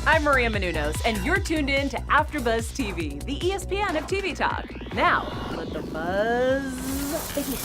I'm Maria Menounos, and you're tuned in to AfterBuzz TV, the ESPN of TV talk. Now, let the buzz begin.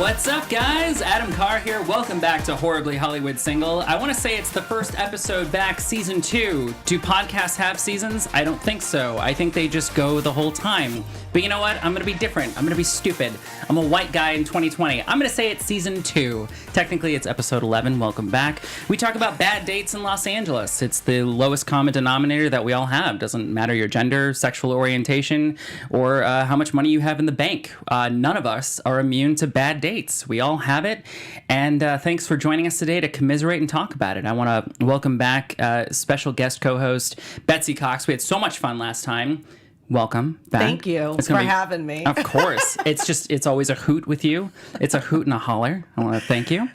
What's up, guys? Adam Carr here. Welcome back to Horribly Hollywood Single. I want to say it's the first episode back, season 2. Do podcasts have seasons? I don't think so. I think they just go the whole time. But you know what? I'm going to be different. I'm going to be stupid. I'm a white guy in 2020. I'm going to say it's season 2. Technically, it's episode 11. Welcome back. We talk about bad dates in Los Angeles. It's the lowest common denominator that we all have. Doesn't matter your gender, sexual orientation, or how much money you have in the bank. None of us are immune to bad dates. We all have it. And thanks for joining us today to commiserate and talk about it. I want to welcome back special guest co-host Betsy Cox. We had so much fun last time. Welcome back. Thank you for having me. Of course. It's always a hoot with you. It's a hoot and a holler. I want to thank you.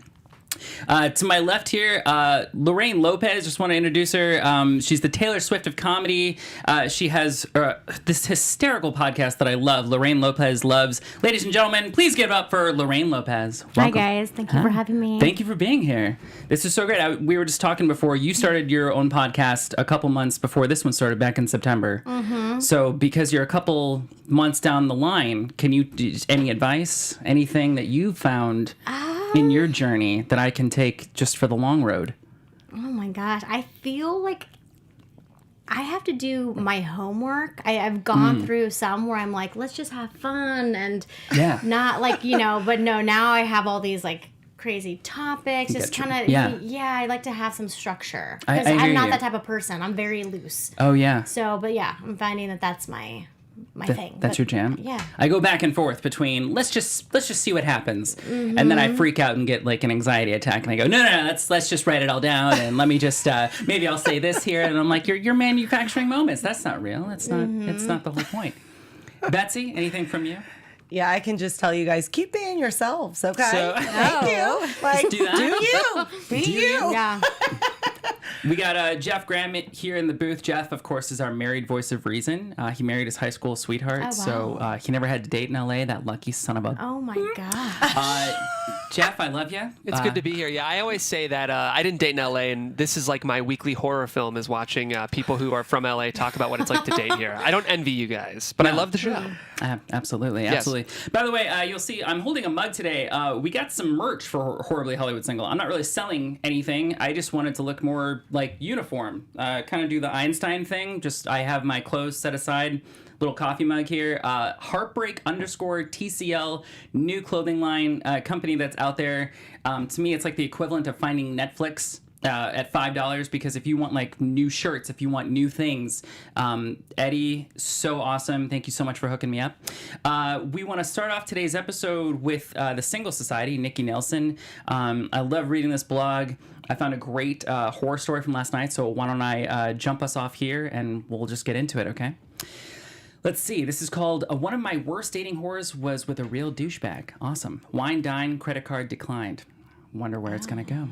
To my left here, Lorraine Lopez. Just want to introduce her. She's the Taylor Swift of comedy. She has this hysterical podcast that I love, Lorraine Lopez Loves. Ladies and gentlemen, please give it up for Lorraine Lopez. Welcome. Hi, guys. Thank you for having me. Thank you for being here. This is so great. We were just talking before. You started your own podcast a couple months before this one started, back in September. Mm-hmm. So because you're a couple months down the line, can you any advice, anything that you found in your journey that I can take just for the long road? Oh my gosh. I feel like I have to do my homework. I've gone through some where I'm like, let's just have fun and not like, but no, now I have all these like crazy topics. Just kind of, I like to have some structure. Because I'm not that type of person. I'm very loose. Oh, yeah. So, but yeah, I'm finding that that's my thing. That's your jam? Yeah. I go back and forth between let's just see what happens. Mm-hmm. And then I freak out and get like an anxiety attack and I go, no, let's just write it all down and let me just maybe I'll say this here, and I'm like, you're manufacturing moments. That's not real. It's not the whole point. Betsy, anything from you? Yeah, I can just tell you guys, keep being yourselves, okay? Thank you. Like, do that. Do you. Be you. Yeah. We got Jeff Graham here in the booth. Jeff, of course, is our married voice of reason. He married his high school sweetheart, so he never had to date in L.A., that lucky son of a... Oh, my gosh. Jeff, I love you. It's good to be here. Yeah, I always say that I didn't date in L.A., and this is like my weekly horror film is watching people who are from L.A. talk about what it's like to date here. I don't envy you guys, but I love the show. Absolutely. By the way, you'll see I'm holding a mug today. We got some merch for Horribly Hollywood Single. I'm not really selling anything. I just wanted to look more like uniform. Kind of do the Einstein thing. Just I have my clothes set aside. Little coffee mug here. Heartbreak_TCL, new clothing line company that's out there. To me, it's like the equivalent of finding Netflix at $5, because if you want like new shirts, if you want new things, Eddie, so awesome. Thank you so much for hooking me up. We want to start off today's episode with the Single Society, Nikki Nelson. I love reading this blog. I found a great horror story from last night, so why don't I jump us off here and we'll just get into it, okay? Let's see. This is called One of My Worst Dating Horrors Was with a Real Douchebag. Awesome. Wine, dine, credit card declined. Wonder where it's going to go.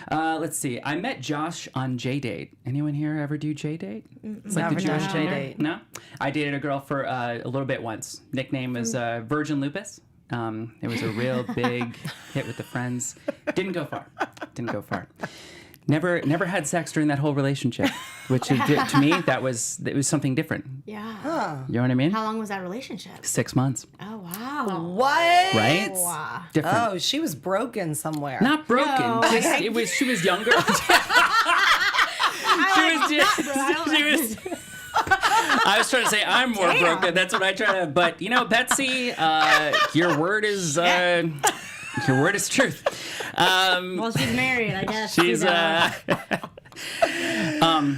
Let's see. I met Josh on J-Date. Anyone here ever do J-Date? It's like the Josh J-Date. No? I dated a girl for a little bit once. Nickname was Virgin Lupus. It was a real big hit with the friends. Didn't go far. Never had sex during that whole relationship, which to me, it was something different. Yeah. Huh. You know what I mean? How long was that relationship? 6 months. Oh, wow. What? Right? Wow. Different. Oh, she was broken somewhere. Not broken. No. She was younger. I was trying to say I'm more broken. That's what I try to. But Betsy, your word is truth. Well, she's married, I guess. She's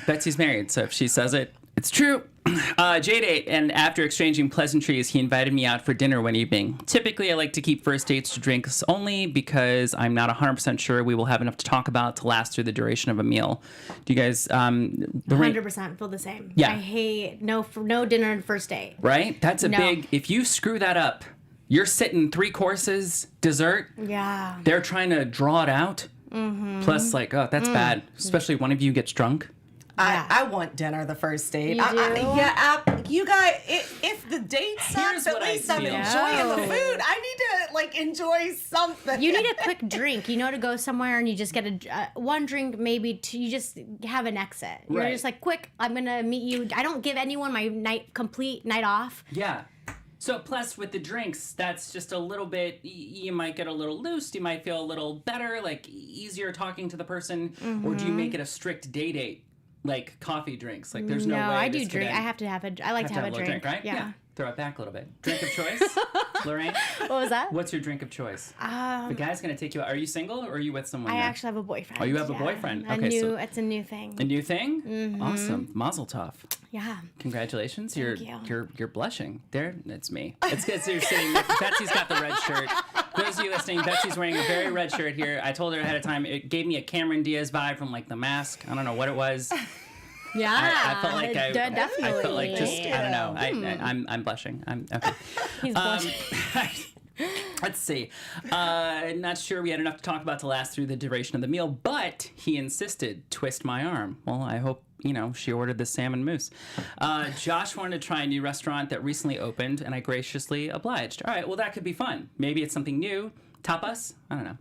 Betsy's married, so if she says it, it's true. J-Date, and after exchanging pleasantries, he invited me out for dinner one evening. Typically, I like to keep first dates to drinks only because I'm not 100% sure we will have enough to talk about to last through the duration of a meal. Do you guys... 100% feel the same. Yeah. I hate no dinner and first date. Right? That's a big... If you screw that up, you're sitting 3 courses, dessert. Yeah. They're trying to draw it out. Mm-hmm. Plus, that's bad. Especially one of you gets drunk. I want dinner the first date. You do? You guys, if the date sucks, at least I'm enjoying the food. I need to enjoy something. You need a quick drink, to go somewhere and you just get one drink, maybe two, you just have an exit. You're just like, quick, I'm going to meet you. I don't give anyone my complete night off. Yeah. So plus with the drinks, that's just a little bit, you might get a little loose, you might feel a little better, easier talking to the person, or do you make it a strict date, like coffee drinks? Like there's no way. No, I do drink. I have to have I like to have a drink. Right? Yeah. Throw it back a little bit. Drink of choice? Lorraine? What was that? What's your drink of choice? The guy's going to take you out. Are you single or are you with someone? I actually have a boyfriend. Oh, you have a boyfriend. Okay, it's a new thing. A new thing? Mm-hmm. Awesome. Mazel tov. Yeah. Congratulations. Thank You're blushing. There, it's me. It's because you're sitting. Betsy's got the red shirt. For those of you listening, Betsy's wearing a very red shirt here. I told her ahead of time. It gave me a Cameron Diaz vibe from The Mask. I don't know what it was. Yeah, I felt like definitely. I felt like just I don't know. I'm blushing. I'm okay. He's blushing. Let's see. Not sure we had enough to talk about to last through the duration of the meal, but he insisted, twist my arm. Well, I hope, she ordered the salmon mousse. Josh wanted to try a new restaurant that recently opened, and I graciously obliged. All right, well, that could be fun. Maybe it's something new. Tapas? I don't know.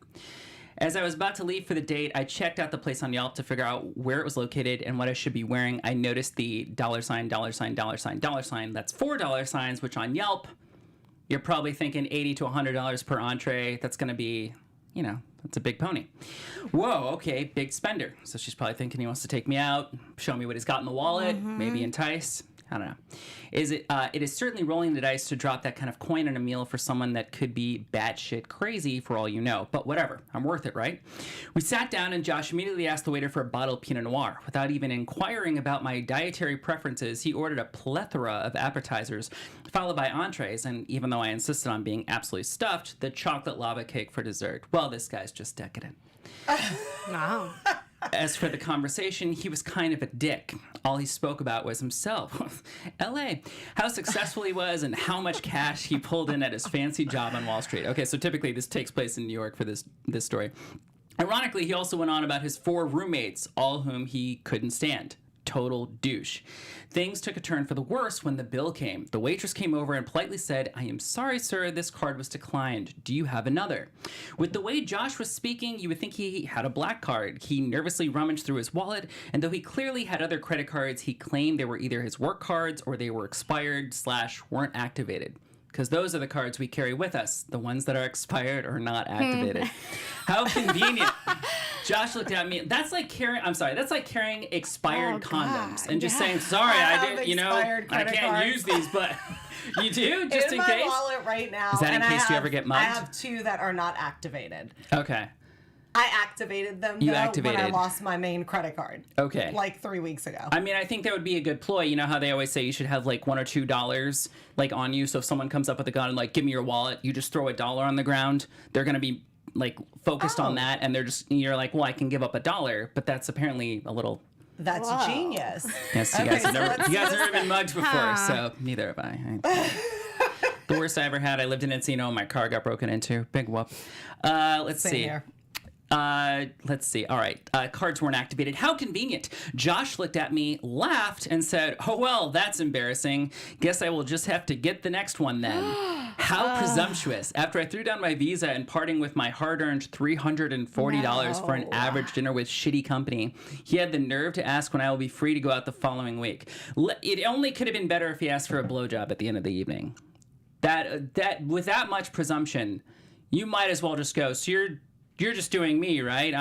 As I was about to leave for the date, I checked out the place on Yelp to figure out where it was located and what I should be wearing. I noticed the $$, $$, that's $4 which on Yelp, you're probably thinking $80 to $100 per entree. That's going to be, that's a big pony. Whoa, okay, big spender. So she's probably thinking he wants to take me out, show me what he's got in the wallet, maybe entice. I don't know. It is certainly rolling the dice to drop that kind of coin in a meal for someone that could be batshit crazy for all you know. But whatever, I'm worth it, right? We sat down and Josh immediately asked the waiter for a bottle of Pinot Noir. Without even inquiring about my dietary preferences, he ordered a plethora of appetizers, followed by entrees. And even though I insisted on being absolutely stuffed, the chocolate lava cake for dessert. Well, this guy's just decadent. Wow. As for the conversation, he was kind of a dick. All he spoke about was himself. L.A., how successful he was and how much cash he pulled in at his fancy job on Wall Street. Okay, so typically this takes place in New York for this story. Ironically, he also went on about his 4 roommates, all whom he couldn't stand. Total douche. Things took a turn for the worse when the bill came. The waitress came over and politely said, "I am sorry, sir, this card was declined. Do you have another?" With the way Josh was speaking, you would think he had a black card. He nervously rummaged through his wallet, and though he clearly had other credit cards, he claimed they were either his work cards or they were expired / weren't activated. Because those are the cards we carry with us, the ones that are expired or not activated. How convenient. Josh looked at me. That's like carrying expired condoms and just saying, sorry, I can't use these, but you do, just in case? In my wallet right now. Is that in case you ever get mugged? I have 2 that are not activated. Okay. I activated them when I lost my main credit card. Okay. 3 weeks ago. I mean, I think that would be a good ploy. You know how they always say you should have $1 or $2 on you. So if someone comes up with a gun and give me your wallet, you just throw $1 on the ground. They're going to be focused on that, and you're like, well, I can give up $1, but that's apparently a little. That's genius. Yes, you guys have never been mugged before, so neither have I. The worst I ever had, I lived in Encino, my car got broken into. Big whoop. Let's see. Here. Let's see. All right. Cards weren't activated. How convenient. Josh looked at me, laughed, and said, "Oh, well, that's embarrassing. Guess I will just have to get the next one then." How presumptuous. After I threw down my Visa and parting with my hard-earned $340 for an average dinner with shitty company, he had the nerve to ask when I will be free to go out the following week. It only could have been better if he asked for a blowjob at the end of the evening. That with that much presumption, you might as well just go, so you're just doing me, right?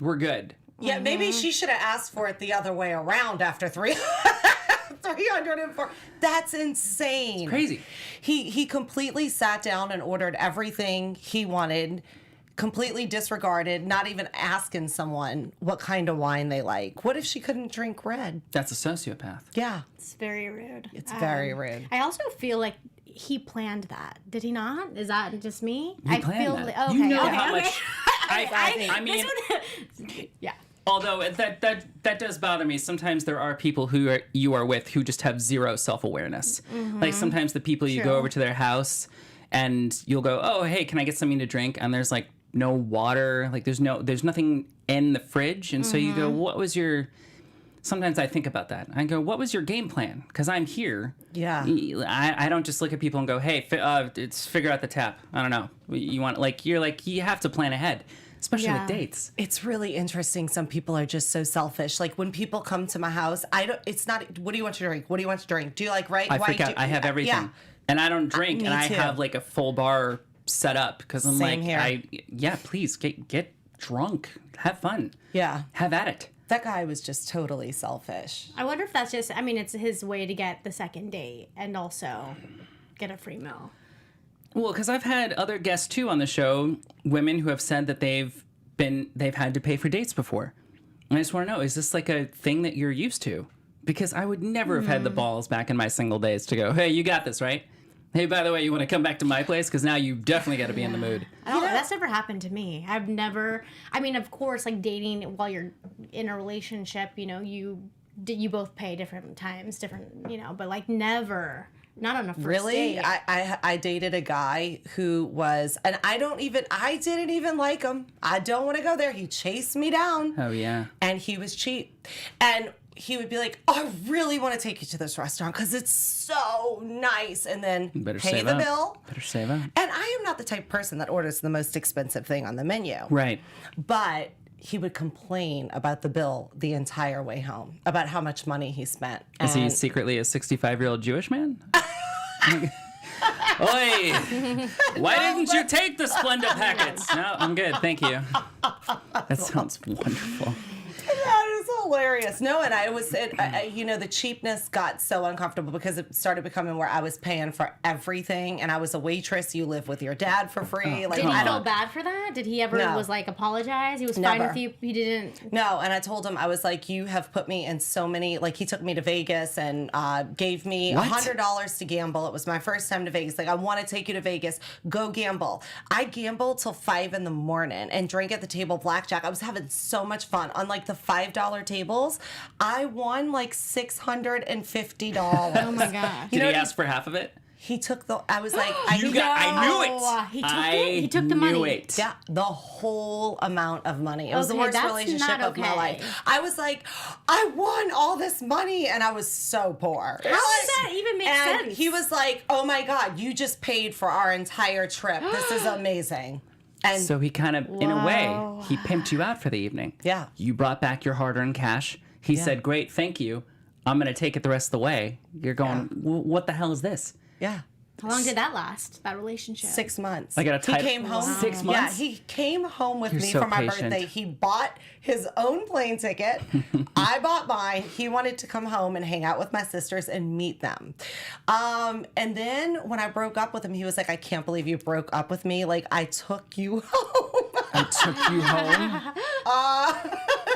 We're good. Yeah, maybe she should have asked for it the other way around after 304. That's insane. It's crazy. He completely sat down and ordered everything he wanted, completely disregarded, not even asking someone what kind of wine they like. What if she couldn't drink red? That's a sociopath. Yeah. It's very rude. It's very rude. I also feel like he planned that. Did he not? Is that just me? I feel that. Okay, you know okay, how okay. much. I mean, yeah. Although that does bother me. Sometimes there are people who you are with who just have zero self-awareness. Mm-hmm. Sometimes the people you go over to their house and you'll go, "Oh, hey, can I get something to drink?" And there's no water. There's nothing in the fridge, and so you go, "What was your?" sometimes I think about that. I go, what was your game plan? Because I'm here. Yeah. I don't just look at people and go, hey, it's figure out the tap. I don't know. You want, like, you're like, you have to plan ahead, especially with dates. It's really interesting. Some people are just so selfish. Like when people come to my house, it's not, what do you want to drink? What do you want to drink? Do you like I freak out. I have everything. Yeah. And I don't drink. And I have like a full bar set up because I'm Same like, here. Please get drunk. Have fun. Yeah. Have at it. That guy was just totally selfish. I wonder if that's just, I mean, it's his way to get the second date and also get a free meal. Well, because I've had other guests too on the show, women who have said that they've had to pay for dates before. And I just want to know, is this like a thing that you're used to? Because I would never have had the balls back in my single days to go, hey, you got this, right? Hey, by the way, you want to come back to my place? Because now you definitely got to be in the mood. That's never happened to me. I've never, I mean, of course, like dating while you're in a relationship, you know, you both pay different times, different, you know, but like never, not on a first date. I dated a guy who was, and I didn't even like him. I don't want to go there. He chased me down. Oh, yeah. And he was cheap. And he would be like, I really want to take you to this restaurant because it's so nice. And then pay the bill. Better save up. And I am not the type of person that orders the most expensive thing on the menu. Right. But he would complain about the bill the entire way home, about how much money he spent. Is he secretly a 65-year-old Jewish man? Oi! Why didn't you take the Splenda packets? No, I'm good, thank you. That sounds wonderful. That is hilarious. No, and the cheapness got so uncomfortable because it started becoming where I was paying for everything, and I was a waitress. You live with your dad for free. Did he feel bad for that? Did he ever was like apologize? He was fine with you. He didn't. No, and I told him, I was like, you have put me in so many. Like he took me to Vegas and gave me $100 to gamble. It was my first time to Vegas. Like I want to take you to Vegas. Go gamble. I gambled till 5 a.m. and drank at the table blackjack. I was having so much fun on like the $5 tables. I won like $650. Oh my gosh. Did he ask for half of it? He took I was like, I knew it. He took the money. It. Yeah, the whole amount of money. It was the worst relationship of my life. I was like, I won all this money and I was so poor. How does that even make sense? And he was like, oh my God, you just paid for our entire trip. This is amazing. And so he kind of, in a way, he pimped you out for the evening. Yeah. You brought back your hard-earned cash. He said, great, thank you. I'm going to take it the rest of the way. You're going, what the hell is this? Yeah. How long did that last, that relationship? 6 months. He came home. 6 months? Yeah, he came home with me so for my patient. birthday. He bought his own plane ticket. I bought mine. He wanted to come home and hang out with my sisters and meet them. And then when I broke up with him, he was like, I can't believe you broke up with me. Like, I took you home. I took you home?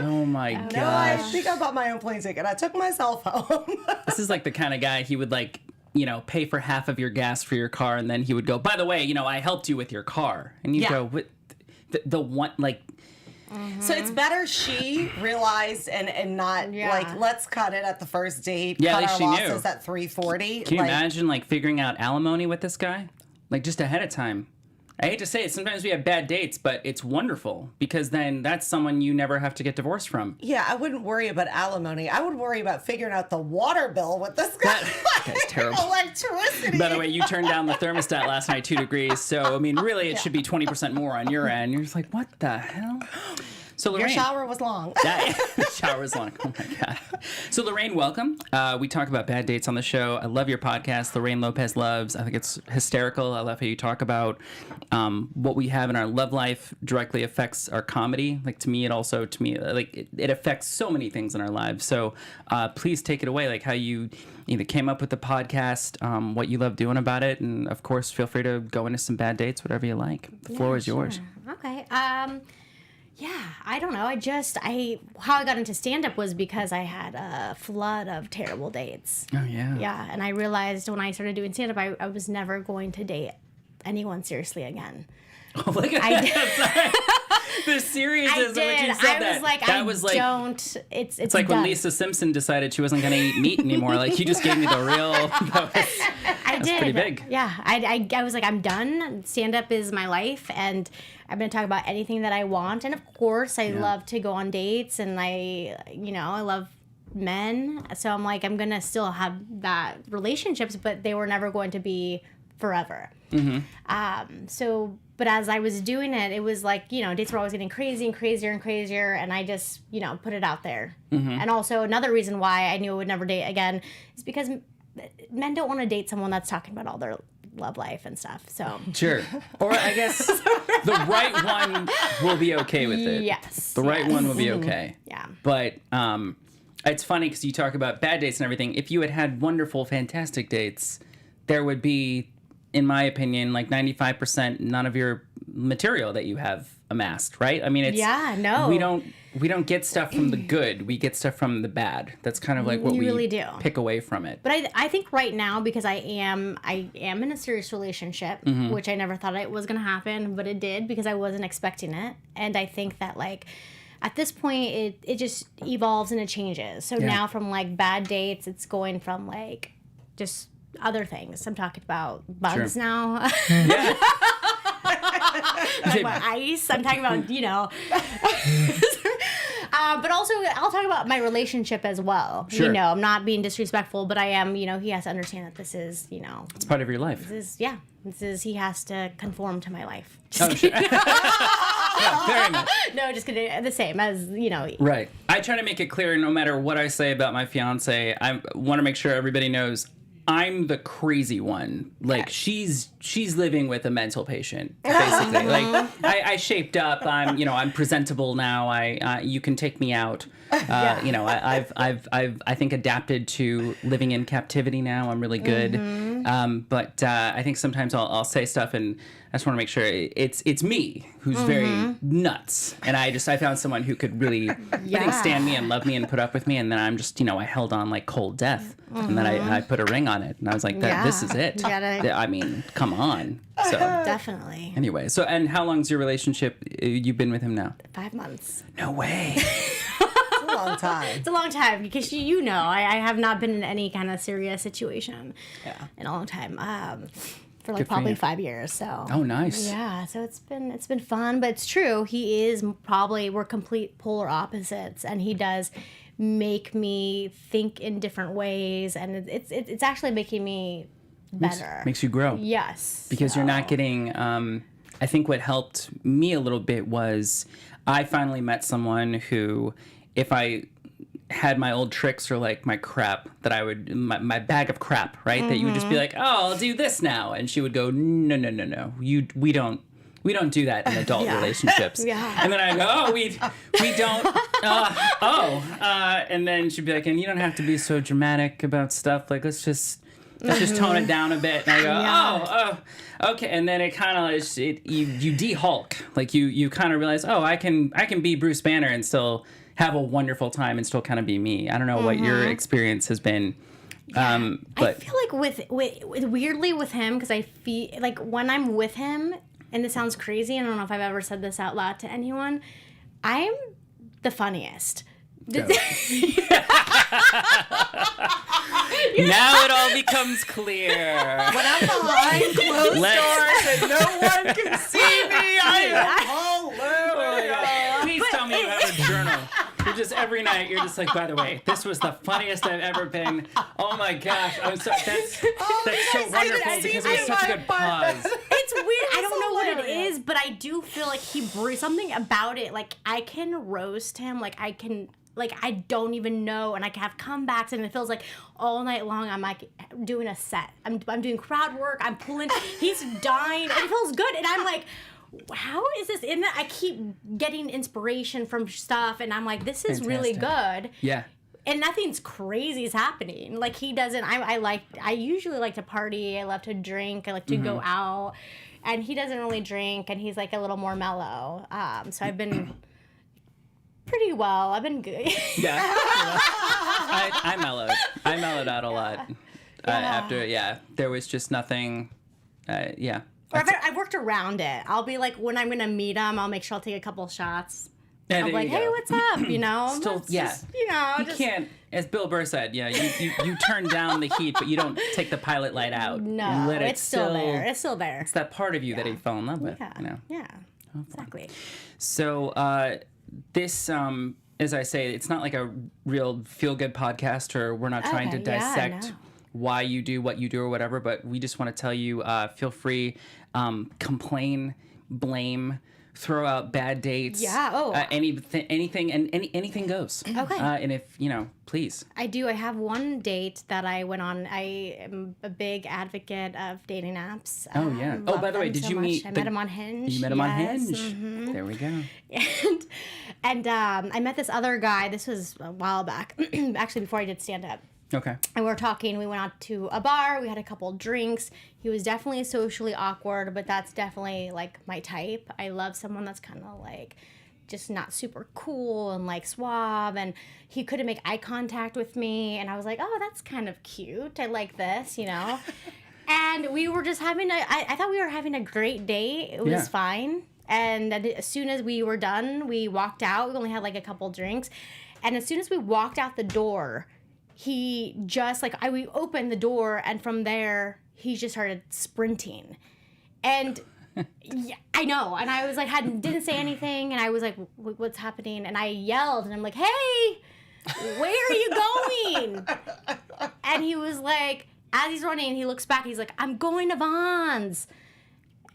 Oh my gosh. No, I think I bought my own plane ticket. I took myself home. This is like the kind of guy he would like, pay for half of your gas for your car, and then he would go, by the way, I helped you with your car. And you go, what? The one, like... Mm-hmm. So it's better she realized and not like, let's cut it at the first date. Yeah, cut at our least she losses knew. at $340. Can you imagine like figuring out alimony with this guy? Like just ahead of time. I hate to say it, sometimes we have bad dates, but it's wonderful because then that's someone you never have to get divorced from. Yeah, I wouldn't worry about alimony. I would worry about figuring out the water bill with this guy. That guy's terrible. Electricity. By the way, you turned down the thermostat last night 2 degrees, so I mean, really, it should be 20% more on your end. You're just like, what the hell? So Lorraine, your shower was long. The shower was long. Oh my God. So Lorraine, welcome. We talk about bad dates on the show. I love your podcast, Lorraine Lopez Loves. I think it's hysterical. I love how you talk about what we have in our love life directly affects our comedy. Like it affects so many things in our lives. So please take it away. Like how you either came up with the podcast, what you love doing about it, and of course, feel free to go into some bad dates, whatever you like. The floor is yours. Okay. Yeah, I don't know. How I got into stand-up was because I had a flood of terrible dates. Oh, yeah. Yeah, and I realized when I started doing stand-up, I was never going to date anyone seriously again. Oh, look at that. The seriousness of what you said. It's like when Lisa Simpson decided she wasn't going to eat meat anymore. Like, you just gave me the real... That's pretty big. Yeah, I was like, I'm done. Stand-up is my life, and I'm going to talk about anything that I want. And of course, I love to go on dates, and I love men. So I'm like, I'm going to still have that relationships, but they were never going to be forever. But as I was doing it, it was like, dates were always getting crazy and crazier and crazier. And I just, put it out there. And also another reason why I knew I would never date again is because men don't want to date someone that's talking about all their love life and stuff. So sure. Or I guess the right one will be okay with it. Yes. The right one will be okay. Yeah. But it's funny because you talk about bad dates and everything. If you had wonderful, fantastic dates, there would be, in my opinion, like 95% none of your material that you have amassed, right? I mean, it's we don't get stuff from the good. We get stuff from the bad. That's kind of like what we really do. Pick away from it. But I think right now, because I am in a serious relationship, which I never thought it was going to happen, but it did because I wasn't expecting it. And I think that like at this point, it just evolves and it changes. So now from like bad dates, it's going from like just other things. I'm talking about bugs now. Yeah. I'm talking about ice. I'm talking about, but also I'll talk about my relationship as well. Sure. I'm not being disrespectful, but I am, he has to understand that this is, it's part of your life. He has to conform to my life. Oh, sure. Yeah, very much. No, just kidding. The same as, Right. I try to make it clear no matter what I say about my fiance, I want to make sure everybody knows I'm the crazy one. Like she's living with a mental patient, basically. Like I shaped up. I'm presentable now. You can take me out. I've I think adapted to living in captivity now. I'm really good. But I think sometimes I'll say stuff and I just want to make sure it's me who's very nuts. And I found someone who could really I think stand me and love me and put up with me. And then I'm just, I held on like cold death. And then I put a ring on it. And I was like, this is it. I mean, come on. So definitely. Anyway, and how long's your relationship? You've been with him now? 5 months. No way. It's a long time. It's a long time because I have not been in any kind of serious situation in a long time. For like probably 5 years. So. Oh, nice. Yeah, so it's been fun, but it's true. We're complete polar opposites, and he does make me think in different ways, and it's actually making me better. Makes you grow. Yes. Because you're not getting. I think what helped me a little bit was I finally met someone who, if I had my old tricks or like my crap that I would my bag of crap, right? That you would just be like, oh, I'll do this now, and she would go, no, we don't do that in adult relationships. And then I go, oh, we don't. And then she'd be like, and you don't have to be so dramatic about stuff. Like let's just tone it down a bit. And I go, okay. And then it kind of you de-Hulk. Like you kind of realize, oh, I can be Bruce Banner and still have a wonderful time and still kind of be me. I don't know what your experience has been. But I feel like with weirdly with him, because I feel like when I'm with him, and this sounds crazy, I don't know if I've ever said this out loud to anyone, I'm the funniest. Now it all becomes clear. When I'm behind closed doors and no one can see me, I am hilarious. Please tell me you have a journal. You're just every night. You're just like, by the way, this was the funniest I've ever been. Oh my gosh, I'm so that's so wonderful because it was such a good pause. It's weird. I don't know what it is, but I do feel like something about it. Like I can roast him. Like I can. Like, I don't even know, and I have comebacks, and it feels like all night long I'm, like, doing a set. I'm doing crowd work, I'm pulling, he's dying, and it feels good, and I'm like, how is this in that? I keep getting inspiration from stuff, and I'm like, this is really good. Yeah. And nothing's crazy is happening. Like, he doesn't, I usually like to party, I love to drink, I like to go out, and he doesn't really drink, and he's, like, a little more mellow. So I've been... pretty well. I've been good. Yeah. I mellowed. I mellowed out a lot. After, there was just nothing. I've worked around it. I'll be like, when I'm going to meet him, I'll make sure I'll take a couple shots. Yeah, I'll be like, hey, what's up? Still, just, you can't, as Bill Burr said, you turn down the heat, but you don't take the pilot light out. No, it's still there. It's still there. It's that part of you that he fell in love with. Yeah. Yeah. Oh, exactly. So, this as I say, it's not like a real feel-good podcast, or we're not trying to dissect why you do what you do or whatever, but we just want to tell you, feel free, complain, blame, throw out bad dates. Yeah. Oh. Anything and anything goes. Okay. And if please. I do. I have one date that I went on. I am a big advocate of dating apps. Oh yeah. Oh, by the way, did you meet? I met him on Hinge. You met him on Hinge. Mm-hmm. There we go. And I met this other guy. This was a while back, actually before I did stand up. Okay. And we were talking. We went out to a bar. We had a couple drinks. He was definitely socially awkward, but that's definitely like my type. I love someone that's kind of like just not super cool and like suave. And he couldn't make eye contact with me. And I was like, oh, that's kind of cute. I like this, And we were just having I thought we were having a great date. It was fine. And as soon as we were done, we walked out. We only had like a couple drinks. And as soon as we walked out the door, he just we opened the door, and from there he just started sprinting, and yeah, I know. And I was like, didn't say anything, and I was like, what's happening? And I yelled, and I'm like, hey, where are you going? And he was like, as he's running, he looks back, he's like, I'm going to Vons.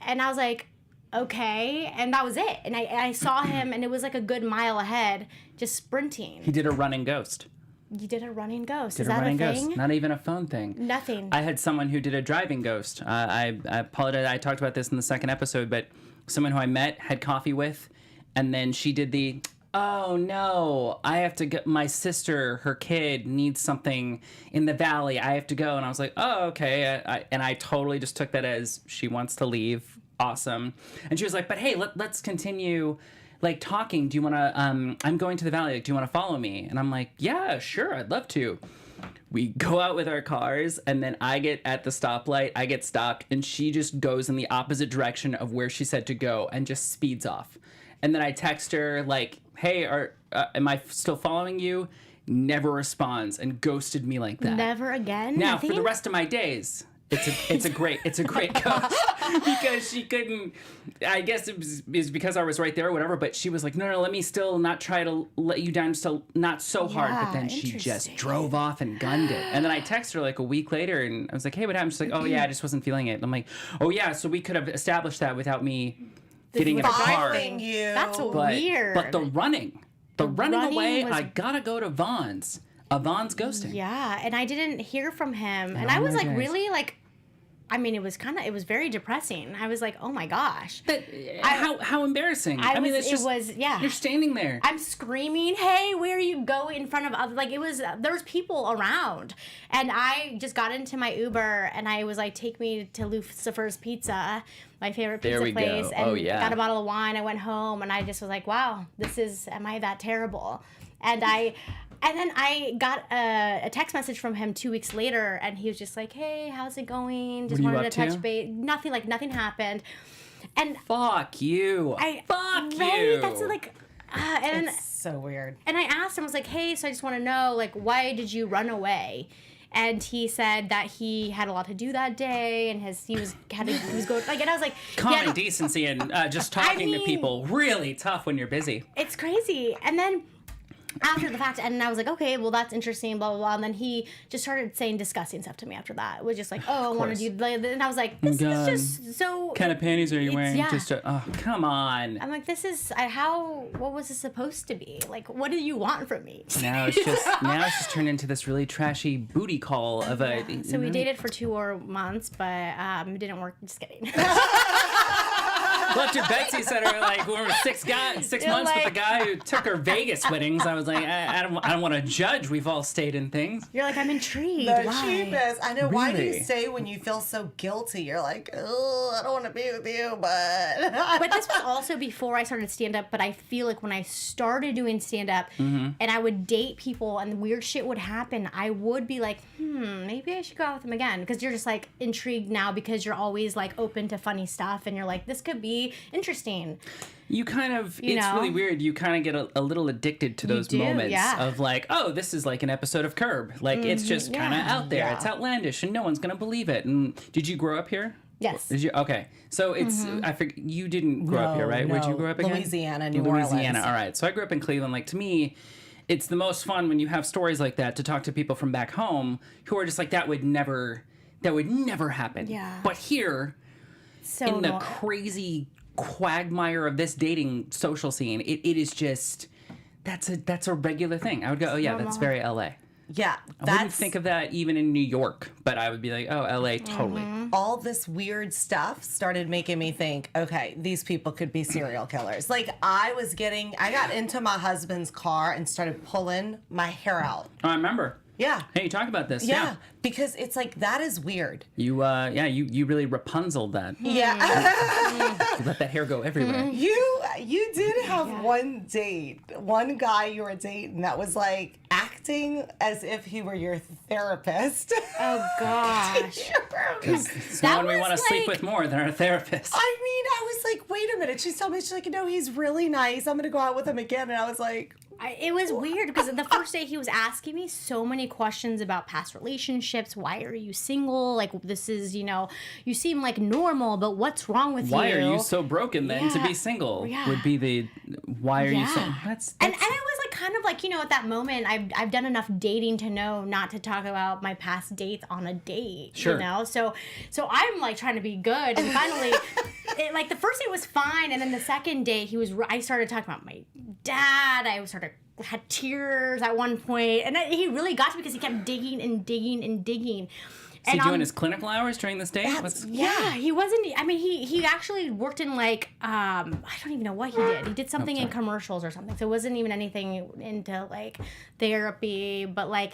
And I was like, okay. And that was it. And I saw him, and it was like a good mile ahead, just sprinting. He did a running ghost. You did a running ghost. Is a that running a thing? ghost. Not even a phone thing. Nothing. I had someone who did a driving ghost. I apologize. I talked about this in the second episode, but someone who I met, had coffee with, and then she did the, oh no, I have to go. My sister, her kid needs something in the valley. I have to go. And I was like, oh, okay. And I totally just took that as she wants to leave. Awesome. And she was like, but hey, let's continue talking. Do you want to, I'm going to the valley. Do you want to follow me? And I'm like, yeah, sure. I'd love to. We go out with our cars, and then I get at the stoplight, I get stopped, and she just goes in the opposite direction of where she said to go and just speeds off. And then I text her like, hey, am I still following you? Never responds, and ghosted me like that. Never again? Now, Nothing? for the rest of my days, it's a great ghost, because she couldn't. I guess it was because I was right there or whatever. But she was like, no, let me still not try to let you down, still not so hard. But then she just drove off and gunned it. And then I texted her like a week later, and I was like, hey, what happened? She's like, oh yeah, I just wasn't feeling it. And I'm like, oh yeah, so we could have established that without me getting in a car. That's weird. But the running away, was... I gotta go to Vons. A Vons ghosting. Yeah, and I didn't hear from him. And I was like, really? It was very depressing. I was like, oh my gosh. But how embarrassing. You're standing there. I'm screaming, hey, where are you going in front of, there was people around. And I just got into my Uber, and I was like, take me to Lucifer's Pizza, my favorite pizza place. Go. And got a bottle of wine. I went home, and I just was like, wow, am I that terrible? And then I got a text message from him 2 weeks later, and he was just like, hey, how's it going? Just wanted to touch base. Nothing happened. And fuck you. Fuck you. That's and it's so weird. And I asked him, I was like, hey, so I just want to know, why did you run away? And he said that he had a lot to do that day, and he was going and I was like, common decency and just talking to people, really tough when you're busy. It's crazy. And then after the fact, and I was like, okay, well, that's interesting, blah, blah, blah. And then he just started saying disgusting stuff to me after that. It was just like, oh, I want to do, and I was like, this is just so... What kind of panties are you wearing? Yeah. Come on. I'm like, this is, what was this supposed to be? What do you want from me? Now it's just turned into this really trashy booty call of a... So we dated for 2 more months, but it didn't work. Just kidding. Well, after Betsy said we were 6 months with the guy who took her Vegas winnings, I was like, I don't want to judge. We've all stayed in things. You're like, I'm intrigued. The Why? cheapest. I know. Really? Why do you say when you feel so guilty? You're like, oh, I don't want to be with you, but. But this was also before I started stand up. But I feel like when I started doing stand up, and I would date people, and weird shit would happen, I would be like, maybe I should go out with them again, because you're just intrigued now, because you're always open to funny stuff, and you're like, this could be interesting. You kind of, really weird. You kind of get a little addicted to those moments of oh, this is like an episode of Curb. It's just kind of out there. Yeah. It's outlandish, and no one's going to believe it. And did you grow up here? Yes. Did you? Okay. So it's, I forget, you didn't grow up here, right? Where'd you grow up again? Louisiana, New Orleans. Louisiana, all right. So I grew up in Cleveland. Like, to me, it's the most fun when you have stories like that to talk to people from back home who are just like, that would never happen. Yeah. But here, in the crazy quagmire of this dating social scene, it is just, that's a regular thing. I would go, oh yeah, that's very LA. Yeah, I wouldn't think of that even in New York, but I would be like, oh, LA, totally. All this weird stuff started making me think, okay, these people could be serial killers. Like, I got into my husband's car and started pulling my hair out. Oh, I remember. Yeah. Hey, you talk about this. Yeah, because it's like, that is weird. You really Rapunzeled that. Yeah. You let that hair go everywhere. You did have one date, one guy you were dating that was like acting as if he were your therapist. Oh gosh. It's no one we want to sleep with more than our therapist. I mean, I was like, wait a minute. She's telling me, she's like, no, he's really nice. I'm going to go out with him again. And I was like, it was weird because the first day he was asking me so many questions about past relationships. Why are you single? Like, this is, you seem like normal, but what's wrong with you? Why are you so broken then to be single? Yeah. Would be the, why are you so, that's... And I was like, kind of like, at that moment, I've done enough dating to know not to talk about my past dates on a date, sure. So I'm like trying to be good. And finally, like the first date was fine. And then the second date, I started talking about my dad. I had tears at one point. And he really got to me because he kept digging and digging and digging. Is he doing his clinical hours during this day? Yeah, he wasn't. I mean, he actually worked in like I don't even know what he did. He did something in commercials or something. So it wasn't even anything into like therapy. But like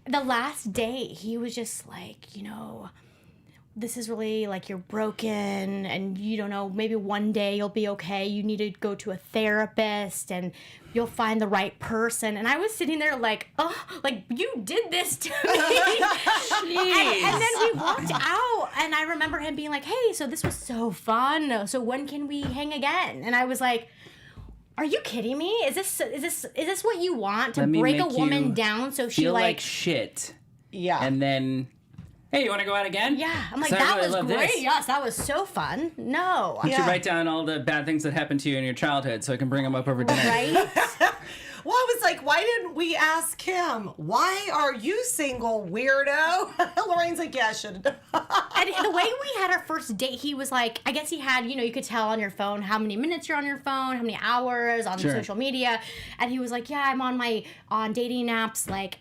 the last day, he was just like, this is really like you're broken and you don't know, maybe one day you'll be okay. You need to go to a therapist and you'll find the right person. And I was sitting there like, oh, like you did this to me. and then we walked out and I remember him being like, hey, so this was so fun. So when can we hang again? And I was like, are you kidding me? Is this what you want, to break a woman down so she feel like shit? Yeah. And then, hey, you want to go out again? Yeah. I'm like, that was great. Yes, that was so fun. No. Why don't you write down all the bad things that happened to you in your childhood so I can bring them up over dinner? Right? Well, I was like, why didn't we ask him? Why are you single, weirdo? Lorraine's like, yeah, I should have. And the way we had our first date, he was like, I guess he had, you could tell on your phone how many minutes you're on your phone, how many hours on social media. And he was like, yeah, I'm on dating apps like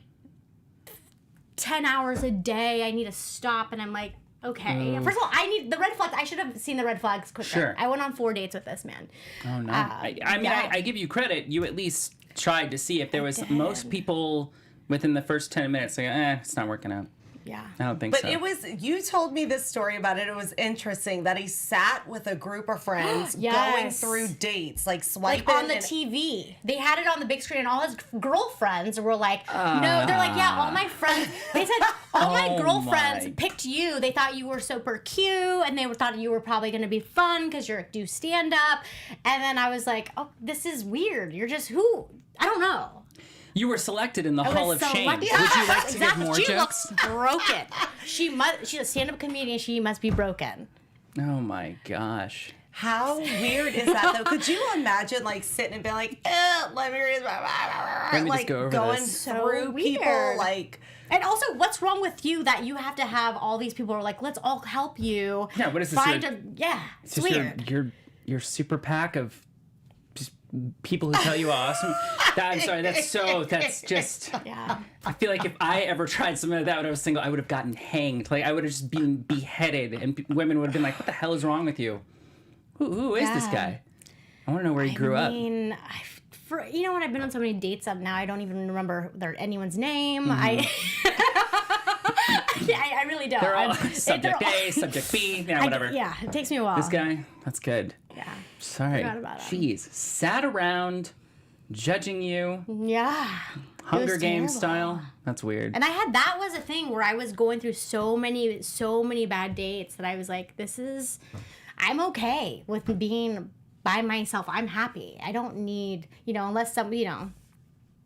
10 hours a day. I need to stop. And I'm like, okay. First of all, I need the red flags. I should have seen the red flags quicker. Sure. I went on 4 dates with this man. Oh, no. I give you credit. You at least tried to see if there was. Most people within the first 10 minutes, like, it's not working out. Yeah. I don't think so. But you told me this story about it. It was interesting that he sat with a group of friends going through dates, like swiping. Like on the TV. They had it on the big screen, and all his girlfriends were like, no, they're like, yeah, all my friends, they said, all my girlfriends picked you. They thought you were super cute, and they thought you were probably going to be fun because you do stand up. And then I was like, oh, this is weird. You're just who? I don't know. You were selected in the Hall of Shame. Would you like to give more she jokes? Looks broken. She's a stand-up comedian. She must be broken. Oh my gosh. How weird is that though? Could you imagine like sitting and being like, let me read Let me like just go over going this. through people like. And also, what's wrong with you that you have to have all these people who are like, let's all help you. Yeah, what is this? It's just weird. your super PAC of just people who tell you how awesome. I'm sorry, that's just. Yeah. I feel like if I ever tried something like that when I was single, I would have gotten hanged. Like, I would have just been beheaded, and women would have been like, what the hell is wrong with you? Who is this guy? I want to know where he grew up. I mean, when I've been on so many dates up now, I don't even remember anyone's name. I really don't. They're all subject A, subject B, whatever. It takes me a while. This guy, that's good. Yeah. Sorry. Forgot about him. Jeez. Sat around judging you. Yeah. Hunger Games style. That's weird. And that was a thing where I was going through so many bad dates that I was like, I'm okay with being by myself. I'm happy. I don't need, unless somebody,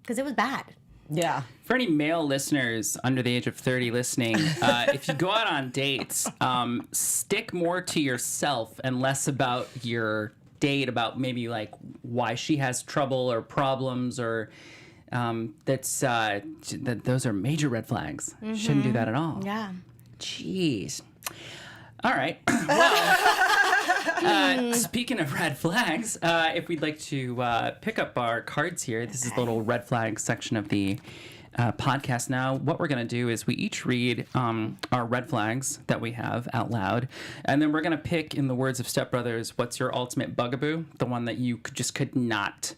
because it was bad. Yeah. For any male listeners under the age of 30 listening, if you go out on dates, stick more to yourself and less about your date, about maybe like why she has trouble or problems, or those are major red flags. Shouldn't do that at all. Yeah. Jeez. All right. Well, speaking of red flags, if we'd like to pick up our cards here, this is the little red flag section of the podcast now. What we're going to do is we each read our red flags that we have out loud, and then we're going to pick, in the words of Step Brothers, what's your ultimate bugaboo, the one that you just could not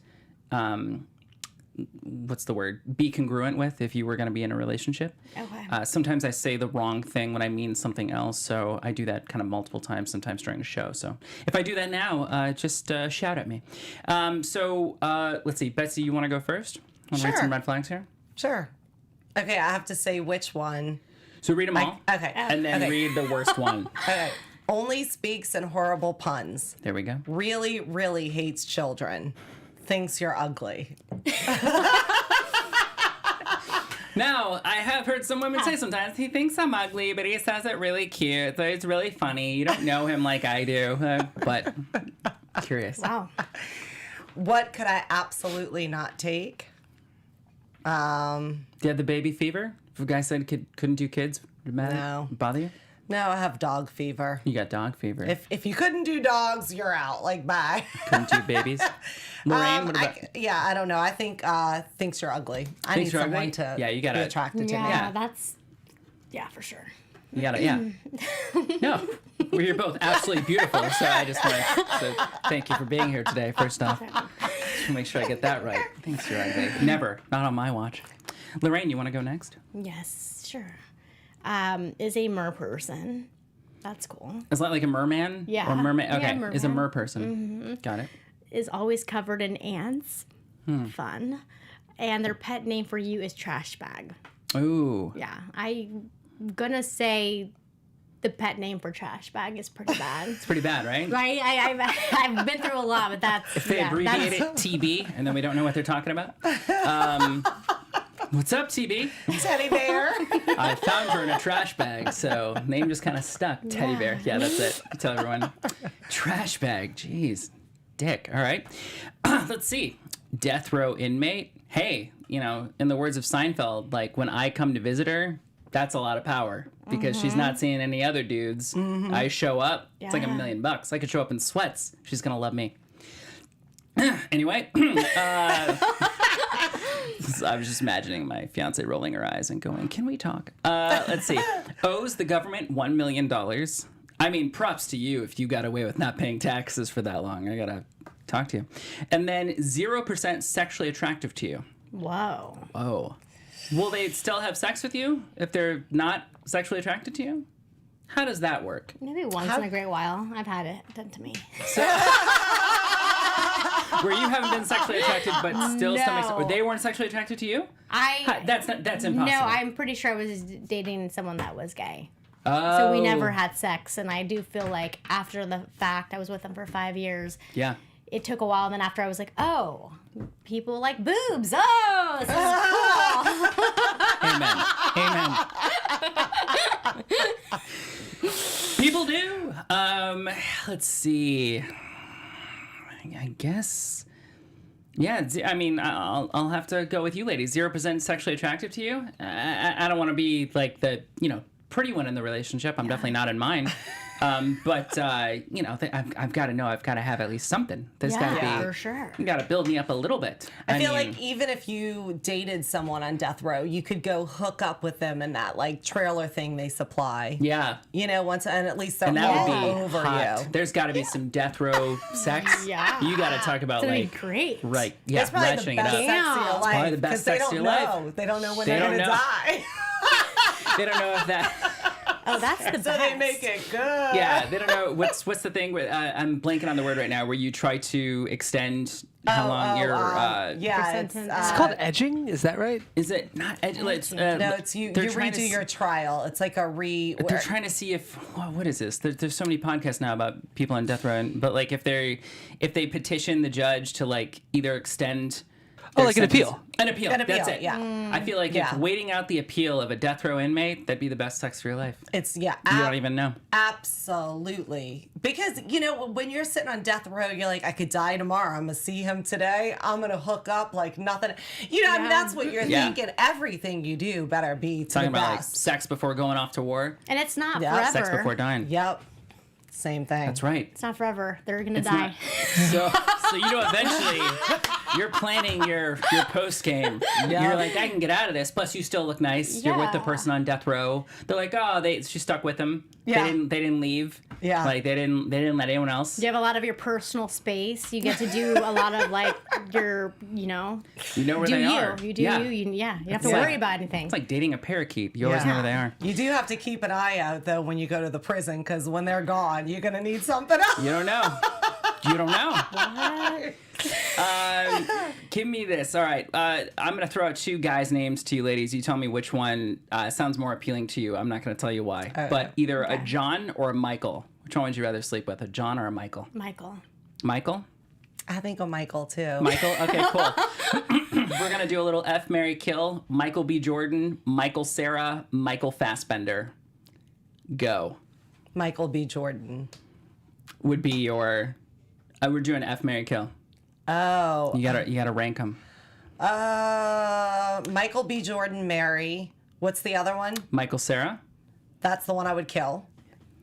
what's the word? Be congruent with if you were going to be in a relationship. Okay. Sometimes I say the wrong thing when I mean something else, so I do that kind of multiple times, sometimes during the show. So if I do that now, just shout at me. Let's see. Betsy, you want to go first? Want to read some red flags here? Sure. Okay, I have to say which one. So read them all. Okay. And then read the worst one. Okay. Only speaks in horrible puns. There we go. Really, really hates children. Thinks you're ugly. Now, I have heard some women say sometimes, he thinks I'm ugly, but he says it really cute, so it's really funny. You don't know him like I do, but curious. Wow. What could I absolutely not take? Do you have the baby fever? If a guy said couldn't do kids, would it matter? No. Bother you? No, I have dog fever. You got dog fever. If you couldn't do dogs, you're out. Like, bye. Couldn't do babies? Lorraine, what about... I don't know. I think thinks you're ugly. I need you're someone ugly? to Yeah, you gotta- be attracted to me. Yeah, that's, yeah, for sure. You gotta, yeah. No, well, you're both absolutely beautiful, so I just want to thank you for being here today, first off. Just want to make sure I get that right. Thanks, you're ugly. Never. Not on my watch. Lorraine, you want to go next? Yes, sure. Is a mer person. That's cool. Is that like a merman? Yeah. Or mermaid? Yeah, Okay, is a merman. mer person. Got it. Is always covered in ants. Fun. And their pet name for you is trash bag. Ooh. Yeah, I'm gonna say the pet name for trash bag is pretty bad. It's pretty bad, right? Right? I've been through a lot, but that's If they abbreviate it TB, and then we don't know what they're talking about. What's up, TB? Teddy bear. I found her in a trash bag, so name just kind of stuck. Teddy bear. Yeah, that's it. Tell everyone. Trash bag. Jeez. Dick. All right. Let's see. Death row inmate. Hey, in the words of Seinfeld, like when I come to visit her, that's a lot of power because she's not seeing any other dudes. I show up. It's like $1 million. I could show up in sweats. She's going to love me. Anyway. I was just imagining my fiance rolling her eyes and going, can we talk? Let's see. Owes the government $1 million. I mean, props to you if you got away with not paying taxes for that long. I got to talk to you. And then 0% sexually attractive to you. Whoa. Whoa. Will they still have sex with you if they're not sexually attracted to you? How does that work? Maybe once in a great while. I've had it done to me. Where you haven't been sexually attracted, but still No. they weren't sexually attracted to you? That's impossible. No, I'm pretty sure I was dating someone that was gay. Oh. So we never had sex, and I do feel like after the fact, I was with him for 5 years. Yeah. It took a while, and then after I was like, oh, people like boobs. Oh, this is Amen. People do. Let's see. I guess. Yeah, I mean, I'll have to go with you, ladies. 0% sexually attractive to you. I don't want to be like the pretty one in the relationship. I'm definitely not in mine. But I've got to know. I've got to have at least something. There's got to be for sure. You got to build me up a little bit. I feel like even if you dated someone on death row, you could go hook up with them in that like trailer thing they supply. Yeah. Once, and at least they're And that all would be over hot. you. There's got to be some death row sex. Yeah. You got to talk about It's gonna like be great. right. Yeah, It's probably the ratcheting best it sex up. of your life. probably the best 'cause they sex of don't your life. know. They don't know when They they're don't going to know. die. They don't know if that. Oh, that's the best. So they make it good. Yeah, they don't know what's the thing with. I'm blanking on the word right now. Where you try to extend how long your. Yeah, It's called edging. Is that right? Is it not? No, it's you they're trying to redo your trial. It's like a They're trying to see if what is this? There's so many podcasts now about people on death row, but like if they petition the judge to like either extend like an appeal. An appeal. That's it. Yeah. I feel like if waiting out the appeal of a death row inmate, that'd be the best sex of your life. It's You don't even know. Absolutely. Because, when you're sitting on death row, you're like, I could die tomorrow. I'm going to see him today. I'm going to hook up like nothing. I mean, that's what you're thinking. Everything you do better be to Talking the about best. like sex before going off to war. And it's not Yeah. forever. Sex before dying. Yep. Same thing. That's right. It's not forever. They're gonna It's die. not. So eventually you're planning your post game. You're like, I can get out of this. Plus, you still look nice. You're with the person on death row. They're like, oh, she stuck with him. Yeah. They didn't leave. Yeah. Like they didn't let anyone else. You have a lot of your personal space. You get to do a lot of like your, You know where do they you. are. You do yeah. you. You don't have to worry about anything. It's like dating a parakeet. You always know where they are. You do have to keep an eye out, though, when you go to the prison, because when they're gone, you're going to need something else. You don't know. You don't know. Give me this. All right. I'm going to throw out two guys' names to you, ladies. You tell me which one sounds more appealing to you. I'm not going to tell you why. But either a John or a Michael. Which one would you rather sleep with, a John or a Michael? Michael. Michael? I think of Michael, too. Michael? Okay, cool. We're going to do a little F, Marry, Kill. Michael B. Jordan, Michael Cera, Michael Fassbender. Go. Michael B. Jordan. Would be your... we're doing F, Marry, Kill. Oh. You gotta rank them. Michael B. Jordan, Mary. What's the other one? Michael Cera. That's the one I would kill.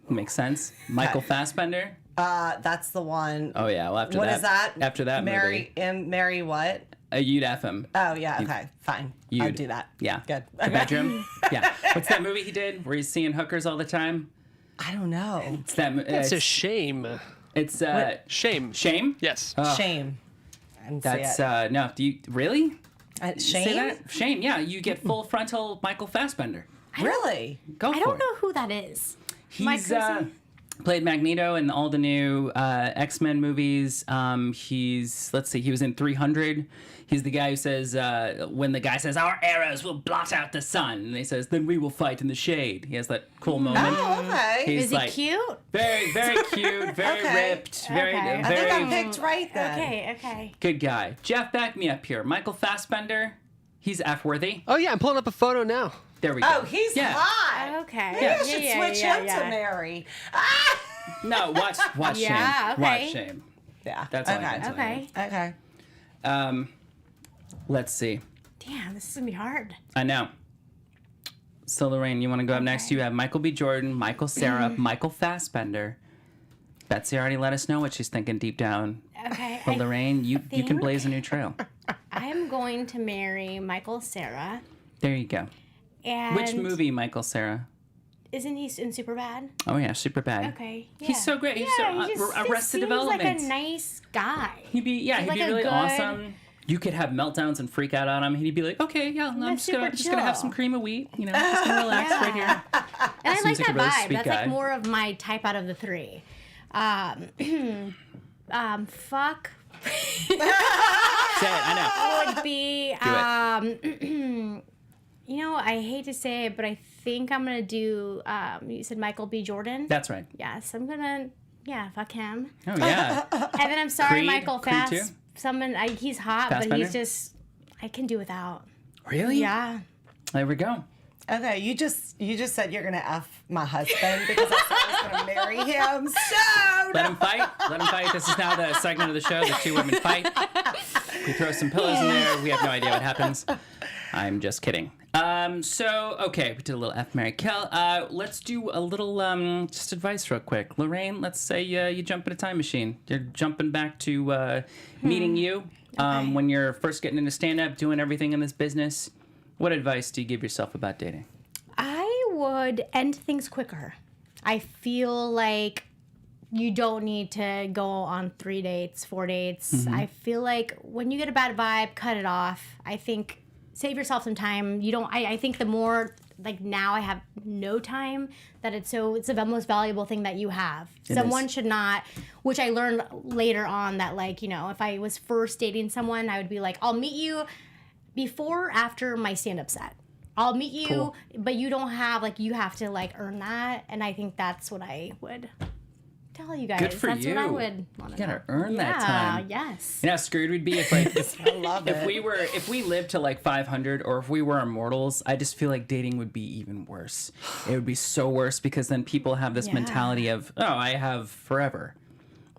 Makes sense. Michael Fassbender. That's the one. Oh yeah. Well, after What that. is that? After that Mary, movie. Mary what? You'd F him. Oh, yeah. Okay. Fine. I'd do that. Yeah. Good. The Okay. bedroom. Yeah. What's that movie he did where he's seeing hookers all the time? I don't know. It's that. That's a shame. It's Shame. Shame. Yes. Shame. I didn't That's see it. no. Do you really Shame? say that? Shame. Yeah. You get full frontal Michael Fassbender. Really? Go for I it. don't know who that is. He's played Magneto in all the new X-Men movies. He was in 300. He's the guy who says, when the guy says, our arrows will blot out the sun, and he says, then we will fight in the shade. He has that cool moment. Oh, okay. He's Is he like, cute? Very, very cute, very Okay. ripped, very, Okay. I think I very picked right then. Okay. good guy. Jeff, back me up here. Michael Fassbender, he's F-worthy. Oh yeah, I'm pulling up a photo now. There we go. Oh, he's hot. Okay. Maybe I should switch him to Mary. No, watch Yeah, Shame. okay. Watch Shame. Yeah. That's all I can tell Okay. Okay. you. Let's see. Damn, this is gonna be hard. I know. So, Lorraine, you want to go up next? You have Michael B. Jordan, Michael Cera, Michael Fassbender. Betsy already let us know what she's thinking deep down. Okay. But, Lorraine, you can think- blaze a new trail. I'm going to marry Michael Cera. There you go. And Which movie, Michael Cera? Isn't he in Superbad? Oh, yeah, super bad. Okay. Yeah. He's so great. He's so Arrested seems Development. like a nice guy. He'd be like really a good- awesome. You could have meltdowns and freak out on him. He'd be like, okay, yeah, I'm just gonna have some cream of wheat. Just gonna relax right here. And I Seems like like a that really vibe. sweet That's guy. like more of my type out of the three. Fuck Say it, I know. would be I hate to say it, but I think I'm gonna do you said Michael B. Jordan? That's right. Yes, I'm gonna fuck him. Oh yeah. And then I'm sorry, Creed? Michael Creed too? He's hot, but Fassbender? he's just I can do without. Really? Yeah. There we go. Okay, you just said you're gonna F my husband because I said I was gonna marry him. So Let him fight. Let him fight. This is now the segment of the show that two women fight. We throw some pillows in there. We have no idea what happens. I'm just kidding. Okay, we did a little F, Marry, Kill. Let's do a little just advice real quick. Lorraine, let's say you jump in a time machine. You're jumping back to meeting you when you're first getting into stand-up, doing everything in this business. What advice do you give yourself about dating? I would end things quicker. I feel like you don't need to go on 3 dates, 4 dates. Mm-hmm. I feel like when you get a bad vibe, cut it off. I think save yourself some time. I think the more like now I have no time that it's the most valuable thing that you have. Someone should not, which I learned later on that if I was first dating someone, I would be like, I'll meet you before or after my stand-up set. I'll meet you, but you don't have you have to earn that, and I think that's what I would tell you guys. Good for That's you. what I would want You to know. gotta earn that time. Yes. You know how screwed we'd be if I love it. if we lived to like 500, or if we were immortals. I just feel like dating would be even worse. It would be so worse, because then people have this mentality of, oh, I have forever.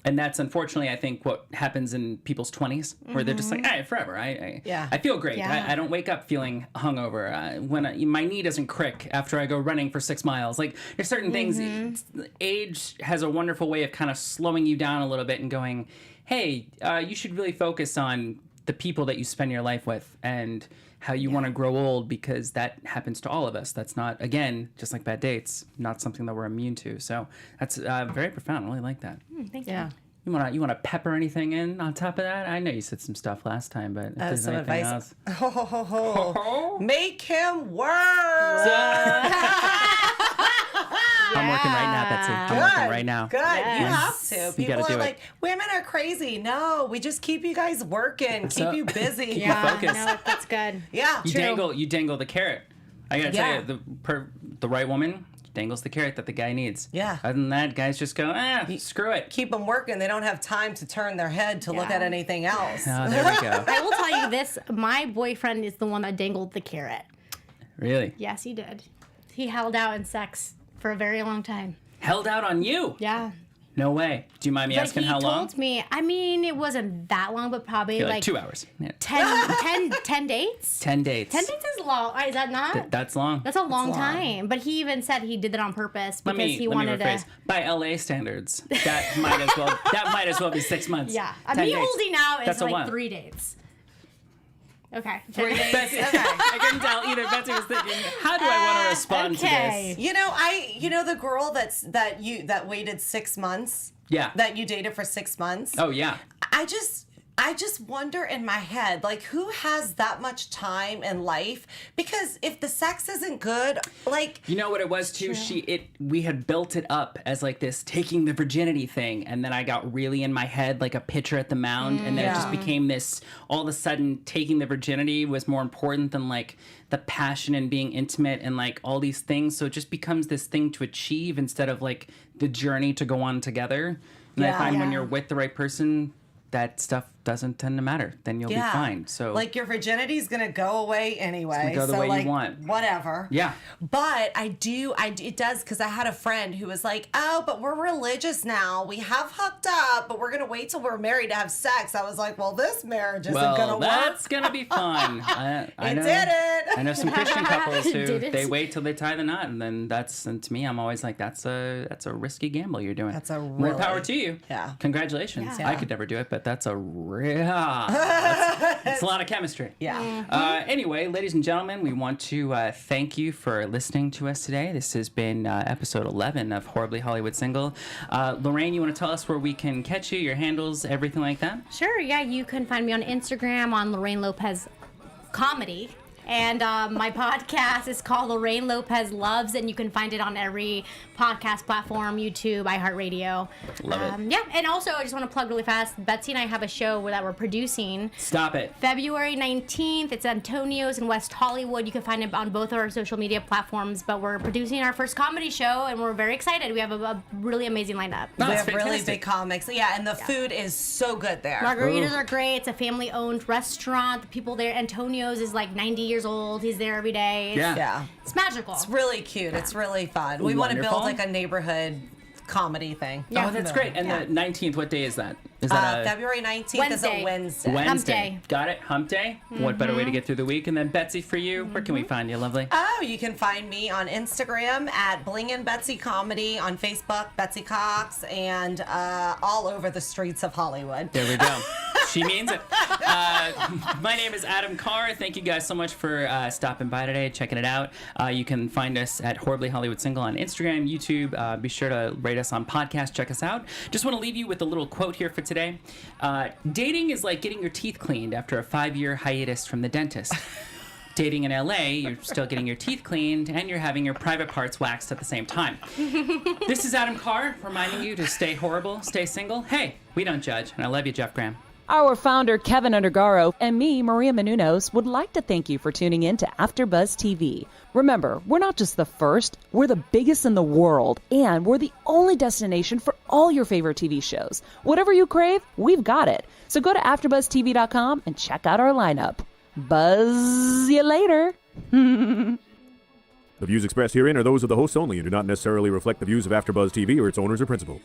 And that's unfortunately, I think, what happens in people's 20s, where they're just like, I have forever. I feel great. Yeah. I don't wake up feeling hungover. My knee doesn't crick after I go running for 6 miles. Like, there's certain things. Age has a wonderful way of kind of slowing you down a little bit and going, hey, you should really focus on the people that you spend your life with and how you want to grow old, because that happens to all of us. That's not, again, just like bad dates, not something that we're immune to. So that's very profound. I really like that. Thanks. Yeah. You wanna pepper anything in on top of that? I know you said some stuff last time, but if there's Some anything advice. else. Make him work. I'm working right now, Betsy. I'm working right now. Good. You have to. You People gotta are do it. like, women are crazy. No, we just keep you guys working, keep up. you busy. Yeah, focus. no, that's good. Yeah. You dangle the carrot. I gotta Yeah. tell you, the right woman dangles the carrot that the guy needs. Yeah. Other than that, guys just go, screw it. Keep them working. They don't have time to turn their head to look Yeah. at anything else. Oh, there we go. I will tell you this. My boyfriend is the one that dangled the carrot. Really? Yes, he did. He held out in sex for a very long time. Held out on you? Yeah. No way. Do you mind me But asking he how long? told me, I mean, it wasn't that long, but probably Yeah, like 2 hours. Yeah. 10 dates? 10 dates. 10 dates is long. Is that not? That's long. That's a long long. time. But he even said he did it on purpose because Let me he wanted rephrase. to. By LA standards, that might as well be 6 months. Yeah. 10 Me dates. holding out is That's a like one. 3 dates. Okay. Betsy, I couldn't tell either. Betsy was thinking, how do I want to respond to okay. this? You know the girl that waited 6 months? Yeah. That you dated for 6 months? Oh, yeah. I just wonder in my head, like, who has that much time in life? Because if the sex isn't good, like... You know what it was, too? We had built it up as, like, this taking the virginity thing, and then I got really in my head, like a pitcher at the mound, and then it just became this, all of a sudden, taking the virginity was more important than, like, the passion and being intimate and, like, all these things. So it just becomes this thing to achieve instead of, like, the journey to go on together. And I find when you're with the right person, that stuff doesn't tend to matter. Then you'll be fine. So, like, your virginity's gonna go away anyway. It's gonna go the way like, you want. Whatever. Yeah. But it does, because I had a friend who was like, oh, but we're religious now. We have hooked up, but we're gonna wait till we're married to have sex. I was like, well, this marriage isn't gonna that's work. gonna be fun. I know, did it. I know some Christian couples who Did it. they wait till they tie the knot, and then and to me, I'm always like, that's a risky gamble you're doing. That's a more really- power to you. Yeah. Congratulations. Yeah. I could never do it, but that's it's a lot of chemistry. Yeah. Anyway, ladies and gentlemen, we want to thank you for listening to us today. This has been episode 11 of Horribly Hollywood Single. Lorraine, you want to tell us where we can catch you, your handles, everything like that? Sure, yeah. You can find me on Instagram on Lorraine Lopez Comedy. And my podcast is called Lorraine Lopez Loves, and you can find it on every podcast platform, YouTube, iHeartRadio. Love it. Yeah, and also I just want to plug really fast. Betsy and I have a show that we're producing. Stop it. February 19th. It's Antonio's in West Hollywood. You can find it on both our social media platforms. But we're producing our first comedy show, and we're very excited. We have a really amazing lineup. No, We it's have really fantastic. big comics. Yeah, and the food is so good there. Margaritas Ooh. are great. It's a family-owned restaurant. The people there, Antonio's is like 90 years old. He's there every day. Yeah. It's magical. It's really cute. It's really fun. We want to build Wonderful. like a neighborhood comedy thing. Yeah. Oh, that's great. And the 19th, what day is that? Is that February 19th is a Wednesday. Wednesday. Wednesday? Hump day. Got it. Hump day. What better way to get through the week? And then Betsy, for you, where can we find you, lovely? Oh, you can find me on Instagram at Blingin' Betsy Comedy, on Facebook, Betsy Cox, and all over the streets of Hollywood. There we go. She means it. My name is Adam Carr. Thank you guys so much for stopping by today, checking it out. You can find us at Horribly Hollywood Single on Instagram, YouTube. Be sure to rate us on podcast. Check us out. Just want to leave you with a little quote here for today. Dating is like getting your teeth cleaned after a 5-year hiatus from the dentist. Dating in LA, you're still getting your teeth cleaned and you're having your private parts waxed at the same time. This is Adam Carr reminding you to stay horrible, stay single. Hey, we don't judge. And I love you, Jeff Graham. Our founder, Kevin Undergaro, and me, Maria Menounos, would like to thank you for tuning in to AfterBuzz TV. Remember, we're not just the first, we're the biggest in the world, and we're the only destination for all your favorite TV shows. Whatever you crave, we've got it. So go to AfterBuzzTV.com and check out our lineup. Buzz you later. The views expressed herein are those of the hosts only and do not necessarily reflect the views of AfterBuzz TV or its owners or principals.